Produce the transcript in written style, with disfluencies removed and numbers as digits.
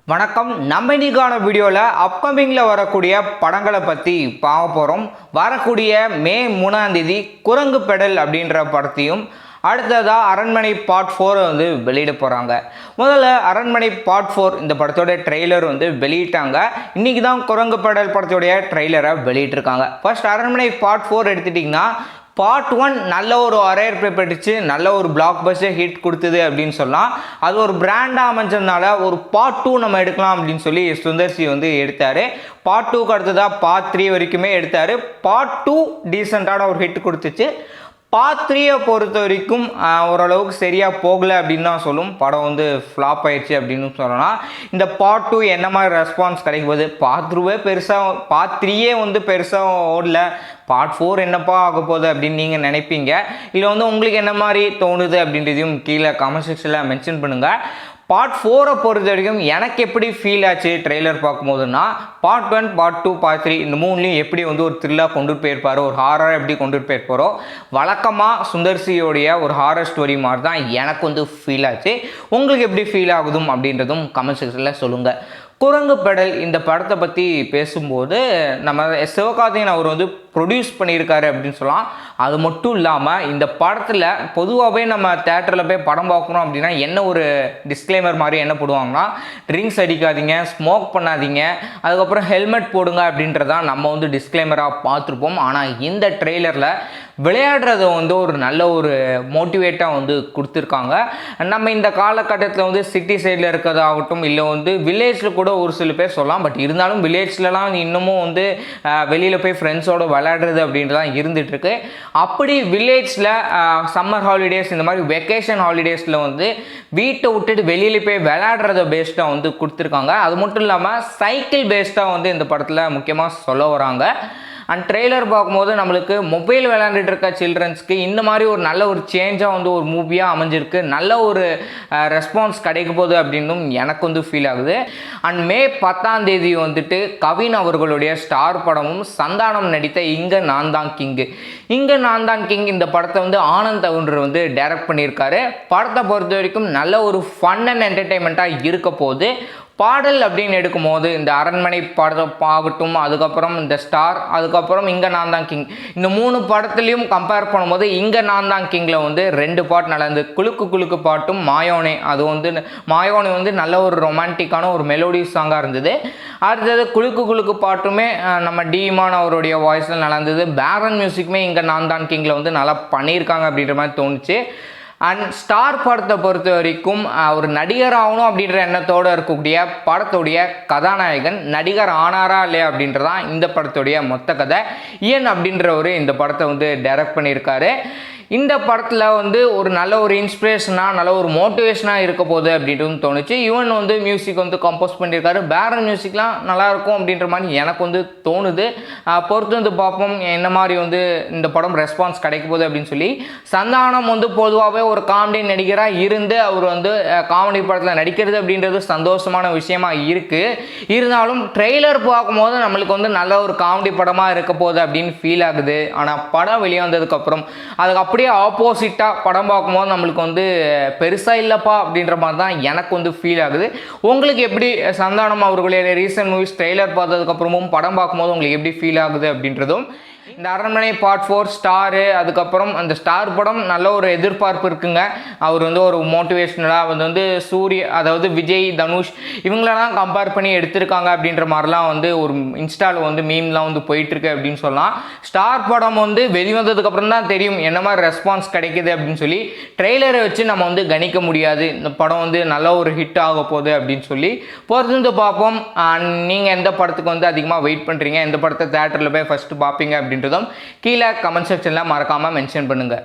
வணக்கம். நம்ம இன்னைக்கான வீடியோவில் அப்கமிங்கில் வரக்கூடிய படங்களை பற்றி பார்க்க போகிறோம். வரக்கூடிய மே 3ஆம் தேதி குரங்கு பெடல் அப்படின்ற படத்தையும் அடுத்ததாக அரண்மனை பார்ட் 4 வந்து வெளியிட போகிறாங்க. முதல்ல அரண்மனை பார்ட் 4 இந்த படத்தோட ட்ரெய்லர் வந்து வெளியிட்டாங்க. இன்றைக்கி தான் குரங்கு பெடல் படத்தோடைய ட்ரெய்லரை வெளியிட்டிருக்காங்க. ஃபர்ஸ்ட் அரண்மனை பார்ட் 4 எடுத்துட்டிங்கன்னா பார்ட் 1 நல்ல ஒரு வரவேற்பை பெற்றுச்சு, நல்ல ஒரு பிளாக் பஸ்டர் ஹிட் கொடுத்தது அப்படின்னு சொல்லலாம். அது ஒரு பிராண்டாக அமைஞ்சதுனால ஒரு பார்ட் 2 நம்ம எடுக்கலாம் அப்படின்னு சொல்லி சுந்தர் சி வந்து எடுத்தார். பார்ட் 2க்கு அடுத்ததாக பார்ட் 3 வரைக்குமே எடுத்தார். பார்ட் 2 டீசெண்டான ஒரு ஹிட் கொடுத்துச்சு. பார்ட் 3 பொறுத்த வரைக்கும் ஓரளவுக்கு சரியாக போகலை அப்படின்னு தான் சொல்லும். படம் வந்து ஃப்ளாப் ஆயிடுச்சு அப்படின்னு சொல்லலாம். இந்த பார்ட் 2 என்ன மாதிரி ரெஸ்பான்ஸ் கிடைக்கும் போது பார்ட் 2வே பெருசாக, பார்ட் 3 வந்து பெருசாக ஓடல, பார்ட் 4 என்னப்பா ஆக போகுது அப்படின்னு நீங்கள் நினைப்பீங்க. இதில் வந்து உங்களுக்கு என்ன மாதிரி தோணுது அப்படின்றதையும் கீழே கமெண்ட் செக்ஷனில் மென்ஷன் பண்ணுங்கள். பார்ட் 4 பொறுத்த வரைக்கும் எனக்கு எப்படி ஃபீல் ஆச்சு ட்ரெய்லர் பார்க்கும்போதுன்னா, பார்ட் 1, பார்ட் 2, பார்ட் 3 இந்த மூணுலையும் எப்படி வந்து ஒரு த்ரில்லாக கொண்டு போயிருப்பாரோ, ஒரு ஹாரராக எப்படி கொண்டு போயிருப்பாரோ, வழக்கமாக சுந்தர்சியோடைய ஒரு ஹாரர் ஸ்டோரி மாதிரி தான் எனக்கு வந்து ஃபீல் ஆச்சு. உங்களுக்கு எப்படி ஃபீல் ஆகுதும் அப்படின்றதும் கமெண்ட் செக்ஷனில் சொல்லுங்கள். குரங்கு பெடல் இந்த படத்தை பற்றி பேசும்போது நம்ம சிவகார்த்திகேயன் அவர் வந்து ப்ரொடியூஸ் பண்ணியிருக்காரு அப்படின்னு சொல்லலாம். அது மட்டும் இல்லாமல் இந்த படத்தில் பொதுவாகவே நம்ம தேட்டரில் போய் படம் பார்க்கணும் அப்படின்னா என்ன ஒரு டிஸ்க்ளைமர் மாதிரி என்ன போடுவாங்கன்னா, ட்ரிங்க்ஸ் அடிக்காதீங்க, ஸ்மோக் பண்ணாதீங்க, அதுக்கப்புறம் ஹெல்மெட் போடுங்க அப்படின்றதான் நம்ம வந்து டிஸ்க்ளைமராக பார்த்துருப்போம். ஆனால் இந்த ட்ரெய்லரில் விளையாடுறத வந்து ஒரு நல்ல ஒரு மோட்டிவேட்டாக வந்து கொடுத்துருக்காங்க. நம்ம இந்த காலகட்டத்தில் வந்து சிட்டி சைடில் இருக்கிறதாகட்டும், இல்லை வந்து வில்லேஜில் கூட ஒரு சில பேர் சொல்லலாம். பட் இருந்தாலும் வில்லேஜ்லலாம் இன்னமும் வந்து வெளியில் போய் ஃப்ரெண்ட்ஸோடு விளையாடுறது அப்படின்றதான் இருந்துகிட்ருக்கு. அப்படி வில்லேஜில் சம்மர் ஹாலிடேஸ் இந்த மாதிரி வெக்கேஷன் ஹாலிடேஸில் வந்து வீட்டை விட்டுட்டு வெளியில் போய் விளையாடுறத பேஸ்டாக வந்து கொடுத்துருக்காங்க. அது மட்டும் இல்லாமல் சைக்கிள் பேஸ்டாக வந்து இந்த படத்தில் முக்கியமாக சொல்ல வராங்க. அண்ட் ட்ரெய்லர் பார்க்கும்போது நம்மளுக்கு மொபைல் விளையாண்டுட்டு இருக்க சில்ட்ரன்ஸ்க்கு இந்த மாதிரி ஒரு நல்ல ஒரு சேஞ்சாக வந்து ஒரு மூவியாக அமைஞ்சிருக்கு, நல்ல ஒரு ரெஸ்பான்ஸ் கிடைக்க போகுது அப்படின்னும் எனக்கு வந்து ஃபீல் ஆகுது. அண்ட் மே 10ஆம் தேதி வந்துட்டு கவின் அவர்களுடைய ஸ்டார் படமும் சந்தானம் நடித்த இங்கே நான் தான் கிங்கு, இங்கே நான் தான் கிங் இந்த படத்தை வந்து ஆனந்த் தவுண்டர் வந்து டைரக்ட் பண்ணியிருக்காரு. படத்தை பொறுத்த வரைக்கும் நல்ல ஒரு ஃபன் அண்ட் என்டர்டெயின்மெண்ட்டாக இருக்க போகுது. பாடல் அப்படின்னு எடுக்கும்போது இந்த அரண்மனை படத்தை ஆகட்டும், அதுக்கப்புறம் இந்த ஸ்டார், அதுக்கப்புறம் இங்கே நான் தான் கிங், இந்த 3 படத்துலையும் கம்பேர் பண்ணும்போது இங்கே நான் தான் கிங்கில் வந்து 2 பாட்டு நடந்து, குலுக்கு குலுக்கு பாட்டும் மாயோனே, அது வந்து மாயோனே வந்து நல்ல ஒரு ரொமான்டிக்கான ஒரு மெலோடி சாங்காக இருந்தது. அடுத்தது குலுக்கு குலுக்கு பாட்டுமே நம்ம டீமான் அவருடைய வாய்ஸில் நல்லா இருந்தது. பேக்ரவுண்ட் மியூசிக்குமே இங்கே நான் தான் கிங்கில் வந்து நல்லா பண்ணியிருக்காங்க அப்படின்ற மாதிரி தோணுச்சு. அண்ட் ஸ்டார் படத்தை பொறுத்த வரைக்கும் ஒரு நடிகர் ஆகணும் அப்படின்ற எண்ணத்தோடு இருக்கக்கூடிய படத்துடைய கதாநாயகன் நடிகர் ஆனாரா இல்லையா அப்படின்றதான் இந்த படத்துடைய மொத்த கதை. இயன் அப்படின்றவர் இந்த படத்தை வந்து டைரக்ட் பண்ணியிருக்காரு. இந்த படத்தில் வந்து ஒரு நல்ல ஒரு இன்ஸ்பிரேஷனாக, நல்ல ஒரு மோட்டிவேஷனாக இருக்க போகுது அப்படின்ட்டு தோணுச்சு. ஈவன் வந்து மியூசிக் வந்து கம்போஸ் பண்ணியிருக்காரு. பேக்ரவுண்ட் மியூசிக்லாம் நல்லாயிருக்கும் அப்படின்ற மாதிரி எனக்கு வந்து தோணுது. பொறுத்து வந்து பார்ப்போம் என்ன மாதிரி வந்து இந்த படம் ரெஸ்பான்ஸ் கிடைக்க போகுது அப்படின்னு சொல்லி. சந்தானம் வந்து பொதுவாகவே ஒரு காமெடி நடிகராக இருந்து அவர் வந்து காமெடி படத்தில் நடிக்கிறது அப்படின்றது சந்தோஷமான விஷயமா இருக்குது. இருந்தாலும் ட்ரெய்லர் பார்க்கும்போது நம்மளுக்கு வந்து நல்ல ஒரு காமெடி படமாக இருக்க போகுது அப்படின்னு ஃபீல் ஆகுது. ஆனால் படம் வெளியே வந்ததுக்கப்புறம் அதுக்கு அப்படியே ஆப்போசிட்டாக படம் பார்க்கும்போது நம்மளுக்கு வந்து பெருசாக இல்லைப்பா அப்படின்ற மாதிரி தான் எனக்கு வந்து ஃபீல் ஆகுது. உங்களுக்கு எப்படி சந்தானம் அவர்களுடைய ரீசன்ட் மூவிஸ் ட்ரெய்லர் பார்த்ததுக்கப்புறமும் படம் பார்க்கும்போது உங்களுக்கு எப்படி ஃபீல் ஆகுது அப்படின்றதும், இந்த அரண்மனை பார்ட் 4 ஸ்டாரு, அதுக்கப்புறம் அந்த ஸ்டார் படம் நல்ல ஒரு எதிர்பார்ப்பு இருக்குங்க. அவர் வந்து ஒரு மோட்டிவேஷ்னலாக வந்து சூரிய, அதாவது விஜய், தனுஷ் இவங்களெல்லாம் கம்பேர் பண்ணி எடுத்திருக்காங்க அப்படின்ற மாதிரிலாம் வந்து ஒரு இன்ஸ்டாவில் வந்து மீம்லாம் வந்து போயிட்டுருக்கு அப்படின்னு சொல்லலாம். ஸ்டார் படம் வந்து வெளிவந்ததுக்கப்புறம் தான் தெரியும் என்ன மாதிரி ரெஸ்பான்ஸ் கிடைக்கிது அப்படின்னு சொல்லி. ட்ரெய்லரை வச்சு நம்ம வந்து கணிக்க முடியாது இந்த படம் வந்து நல்ல ஒரு ஹிட் ஆக போகுது அப்படின்னு சொல்லி. பொறுத்து பார்ப்போம். நீங்கள் எந்த படத்துக்கு வந்து அதிகமாக வெயிட் பண்ணுறீங்க, எந்த படத்தை தேட்டரில் போய் ஃபஸ்ட்டு பார்ப்பீங்க அப்படின்றதும் கீழே கமெண்ட் செக்ஷனில் மறக்காமல் மென்ஷன் பண்ணுங்கள்.